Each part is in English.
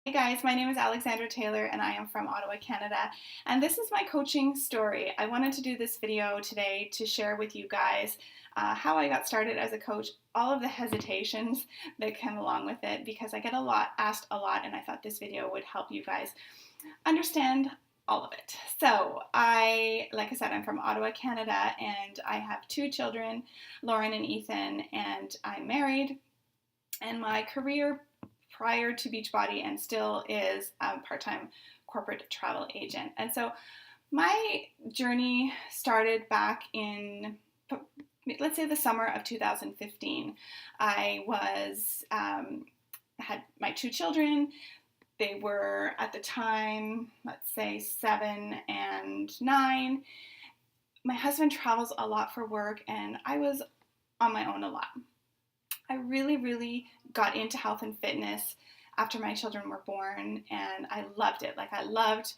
Hey guys, my name is Alexandra Taylor and I am from Ottawa, Canada, and this is my coaching story. I wanted to do this video today to share with you guys how I got started as a coach, all of the hesitations that come along with it, because I get asked a lot, and I thought this video would help you guys understand all of it. So like I said, I'm from Ottawa, Canada, and I have two children, Lauren and Ethan, and I'm married, and my career prior to Beachbody and still is a part-time corporate travel agent. And so my journey started back in, let's say, the summer of 2015. I had my two children. They were at the time, let's say, 7 and 9. My husband travels a lot for work, and I was on my own a lot. I really got into health and fitness after my children were born, and I loved it. I loved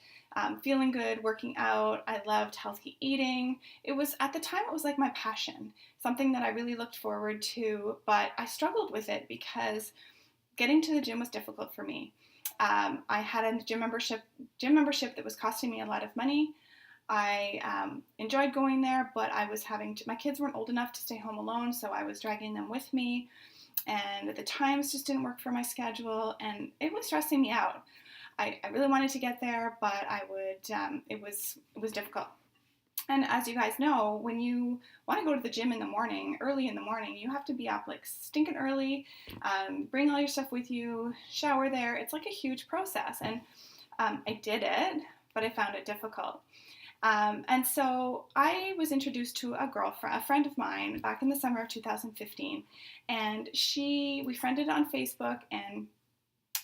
feeling good, working out. I loved healthy eating. It was, at the time, it was like my passion, something that I really looked forward to, but I struggled with it because getting to the gym was difficult for me. I had a gym membership that was costing me a lot of money. I enjoyed going there, but I was my kids weren't old enough to stay home alone, so I was dragging them with me, and the times just didn't work for my schedule, and it was stressing me out. I really wanted to get there, but it was difficult. And as you guys know, when you want to go to the gym in the morning, early in the morning, you have to be up like stinking early, bring all your stuff with you, shower there. It's like a huge process, and I did it, but I found it difficult. And so I was introduced to a friend of mine back in the summer of 2015, and we friended on Facebook, and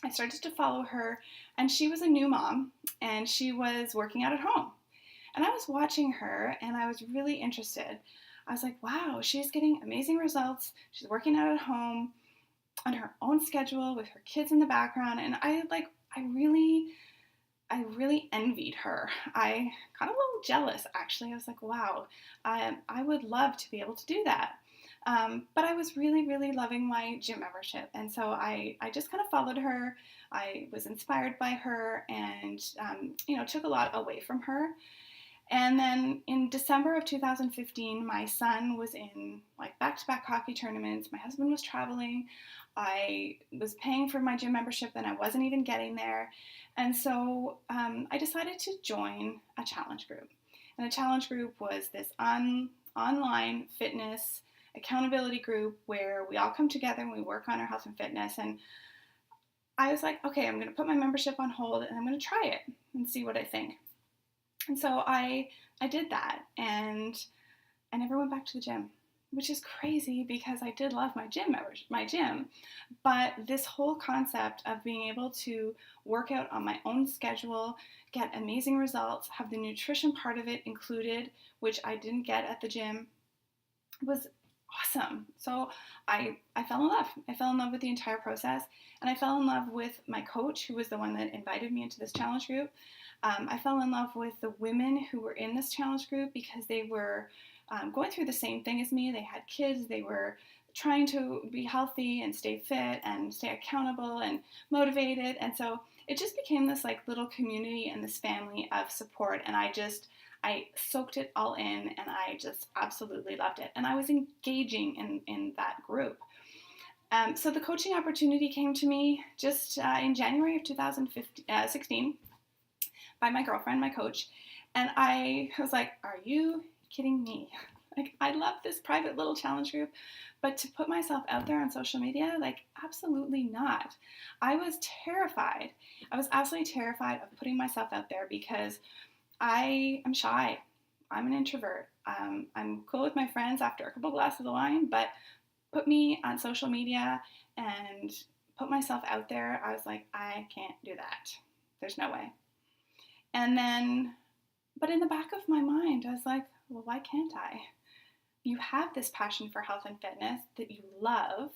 I started to follow her, and she was a new mom, and she was working out at home. And I was watching her, and I was really interested. I was like, wow, she's getting amazing results. She's working out at home on her own schedule with her kids in the background, and I really envied her. I got a little jealous, actually. I was like, wow, I would love to be able to do that. But I was really loving my gym membership. And so I just kind of followed her. I was inspired by her, and, took a lot away from her. And then in December of 2015, my son was in like back-to-back hockey tournaments. My husband was traveling. I was paying for my gym membership, and I wasn't even getting there. And so I decided to join a challenge group. And a challenge group was this online fitness accountability group where we all come together and we work on our health and fitness. And I was like, okay, I'm going to put my membership on hold, and I'm going to try it and see what I think. And so I did that, and I never went back to the gym, which is crazy because I did love my gym, but this whole concept of being able to work out on my own schedule, get amazing results, have the nutrition part of it included, which I didn't get at the gym, was awesome. So I fell in love. I fell in love with the entire process, and I fell in love with my coach, who was the one that invited me into this challenge group. I fell in love with the women who were in this challenge group because they were going through the same thing as me. They had kids. They were trying to be healthy and stay fit and stay accountable and motivated. And so it just became this like little community and this family of support. And I soaked it all in, and I just absolutely loved it. And I was engaging in that group. So the coaching opportunity came to me just in January of 2016 by my girlfriend, my coach. And I was like, are you kidding me? Like, I love this private little challenge group, but to put myself out there on social media, like, absolutely not. I was terrified. I was absolutely terrified of putting myself out there because I am shy. I'm an introvert. I'm cool with my friends after a couple glasses of wine, but put me on social media and put myself out there, I was like, I can't do that. There's no way. And then, but in the back of my mind, I was like, well, why can't I? You have this passion for health and fitness that you love.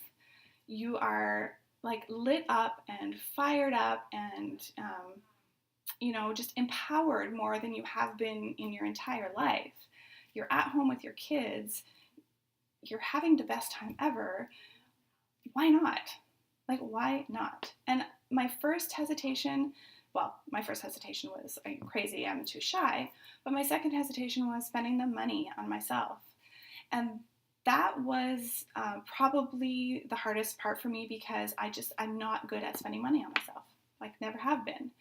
You are like lit up and fired up and, just empowered more than you have been in your entire life. You're at home with your kids. You're having the best time ever. Why not? Like, why not? And my first hesitation, well, my first hesitation was, are you crazy? I'm too shy. But my second hesitation was spending the money on myself. And that was probably the hardest part for me because I'm not good at spending money on myself, like never have been.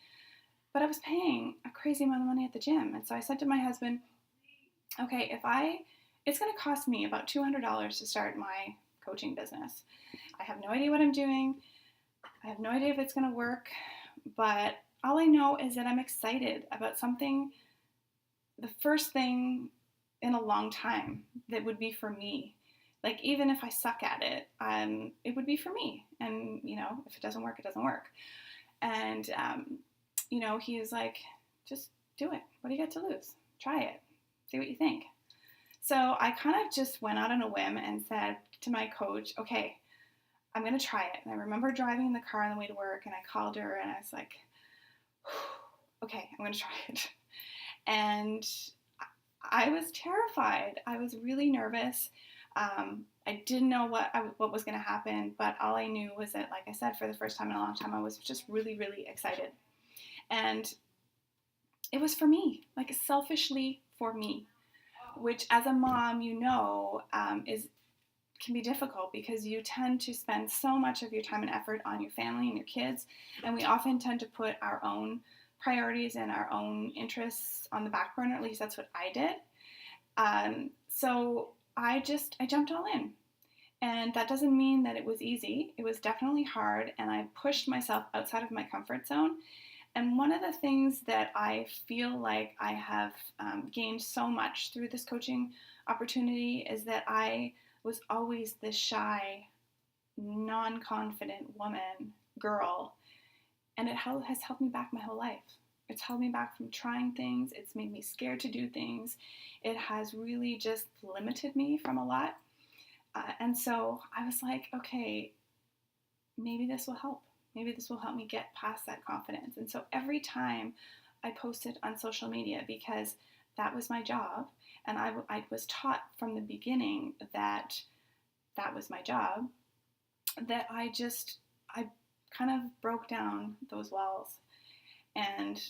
But I was paying a crazy amount of money at the gym. And so I said to my husband, okay, it's going to cost me about $200 to start my coaching business. I have no idea what I'm doing. I have no idea if it's going to work, but all I know is that I'm excited about something, the first thing in a long time that would be for me. Like, even if I suck at it, it would be for me. And, if it doesn't work, it doesn't work. And, he was like, just do it. What do you got to lose? Try it. See what you think. So I kind of just went out on a whim and said to my coach, okay, I'm going to try it. And I remember driving in the car on the way to work, and I called her and I was like, okay, I'm going to try it. And I was terrified. I was really nervous. I didn't know what was going to happen, but all I knew was that, like I said, for the first time in a long time, I was just really, really excited. And it was for me, like selfishly for me, which as a mom, can be difficult because you tend to spend so much of your time and effort on your family and your kids, and we often tend to put our own priorities and our own interests on the back burner. At least that's what I did. So I jumped all in. And that doesn't mean that it was easy. It was definitely hard, and I pushed myself outside of my comfort zone. And one of the things that I feel like I have gained so much through this coaching opportunity is that I was always this shy, non-confident girl, and it has held me back my whole life. It's held me back from trying things. It's made me scared to do things. It has really just limited me from a lot. And so I was like, okay, maybe this will help. Maybe this will help me get past that confidence. And so every time I posted on social media, because that was my job, and I was taught from the beginning that was my job, that I kind of broke down those walls. And,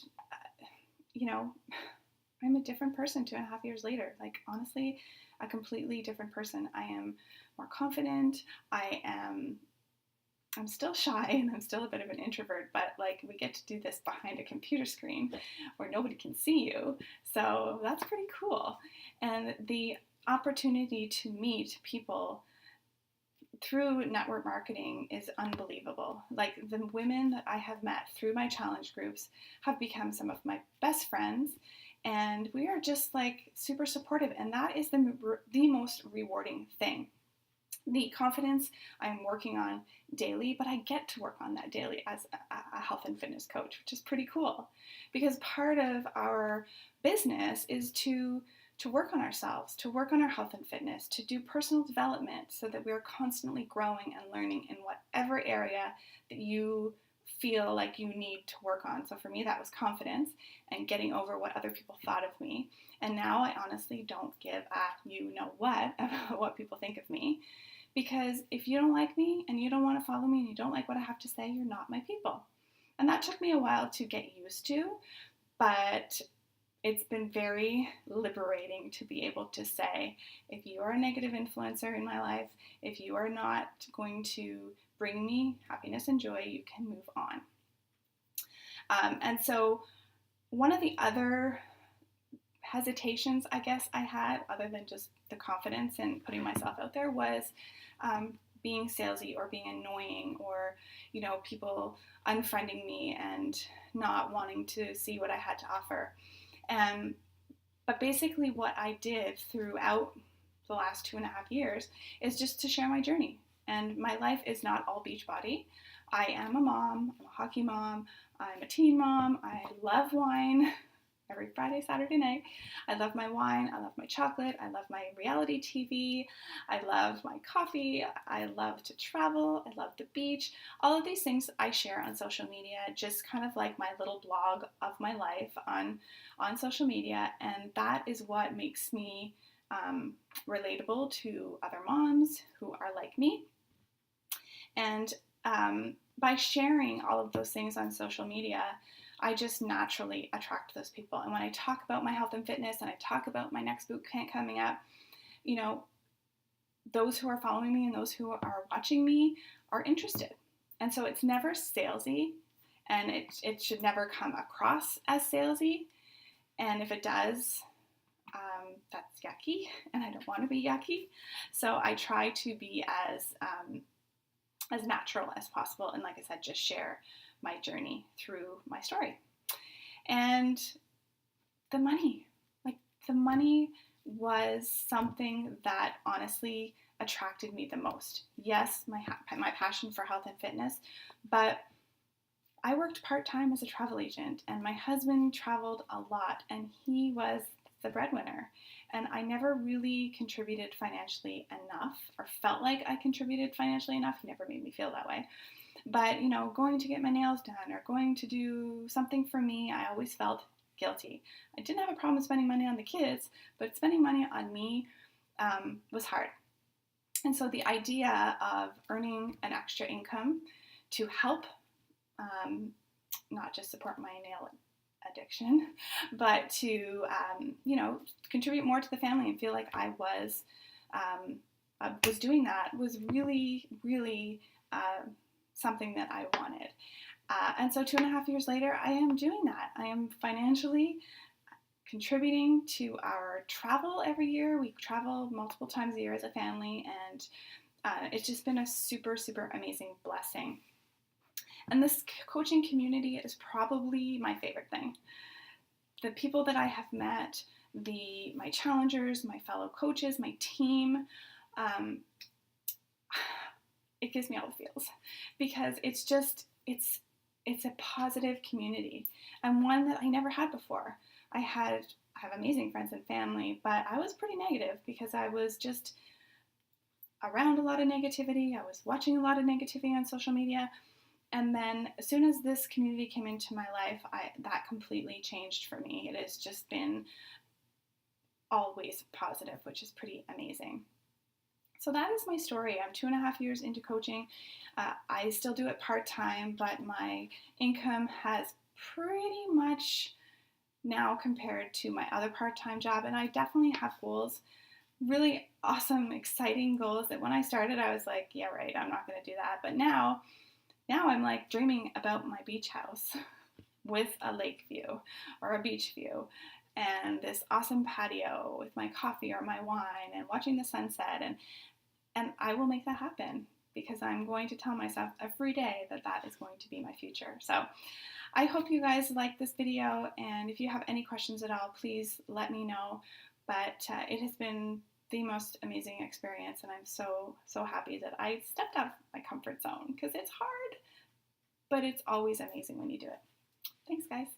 I'm a different person 2.5 years later. Like, honestly, a completely different person. I am more confident. I'm still shy and I'm still a bit of an introvert, but like we get to do this behind a computer screen where nobody can see you. So that's pretty cool. And the opportunity to meet people through network marketing is unbelievable. Like, the women that I have met through my challenge groups have become some of my best friends, and we are just like super supportive, and that is the most rewarding thing. The confidence I'm working on daily, but I get to work on that daily as a health and fitness coach, which is pretty cool, because part of our business is to work on ourselves, to work on our health and fitness, to do personal development so that we're constantly growing and learning in whatever area that you feel like you need to work on. So for me, that was confidence and getting over what other people thought of me. And now I honestly don't give a what about what people think of me. Because if you don't like me and you don't want to follow me and you don't like what I have to say, you're not my people. And that took me a while to get used to, but it's been very liberating to be able to say, if you are a negative influencer in my life, if you are not going to bring me happiness and joy, you can move on. And so one of the other hesitations, I guess, I had, other than just the confidence and putting myself out there, was being salesy or being annoying, or people unfriending me and not wanting to see what I had to offer. But basically what I did throughout the last 2.5 years is just to share my journey. And my life is not all Beachbody. I am a mom. I'm a hockey mom. I'm a teen mom. I love wine. Every Friday, Saturday night. I love my wine. I love my chocolate. I love my reality TV. I love my coffee. I love to travel. I love the beach. All of these things I share on social media, just kind of like my little blog of my life on social media. And that is what makes me relatable to other moms who are like me. And by sharing all of those things on social media, I just naturally attract those people. And when I talk about my health and fitness and I talk about my next boot camp coming up, you know, those who are following me and those who are watching me are interested. And so it's never salesy, and it should never come across as salesy. And if it does, that's yucky, and I don't want to be yucky. So I try to be as natural as possible, and like I said, just share my journey through my story. And the money, the money was something that honestly attracted me the most. Yes, my passion for health and fitness, but I worked part-time as a travel agent, and my husband traveled a lot, and he was the breadwinner. And I never really contributed financially enough, or felt like I contributed financially enough. He never made me feel that way. But, you know, going to get my nails done or going to do something for me, I always felt guilty. I didn't have a problem spending money on the kids, but spending money on me was hard. And so the idea of earning an extra income to help not just support my nail addiction, but to, you know, contribute more to the family and feel like I was doing that was really, really something that I wanted. And so 2.5 years later, I am doing that. I am financially contributing to our travel every year. We travel multiple times a year as a family, and it's just been a super, super amazing blessing. And this coaching community is probably my favorite thing. The people that I have met, my challengers, my fellow coaches, my team, it gives me all the feels, because it's a positive community, and one that I never had before. I have amazing friends and family, but I was pretty negative because I was just around a lot of negativity. I was watching a lot of negativity on social media. And then as soon as this community came into my life, that completely changed for me. It has just been always positive, which is pretty amazing. So that is my story. I'm 2.5 years into coaching. I still do it part-time, but my income has pretty much now compared to my other part-time job, and I definitely have goals, really awesome, exciting goals that when I started, I was like, yeah, right, I'm not going to do that. But now I'm like dreaming about my beach house with a lake view or a beach view and this awesome patio with my coffee or my wine and watching the sunset, and I will make that happen, because I'm going to tell myself every day that that is going to be my future. So I hope you guys like this video, and if you have any questions at all, please let me know. But it has been the most amazing experience, and I'm so, so happy that I stepped out of my comfort zone, because it's hard, but it's always amazing when you do it. Thanks, guys.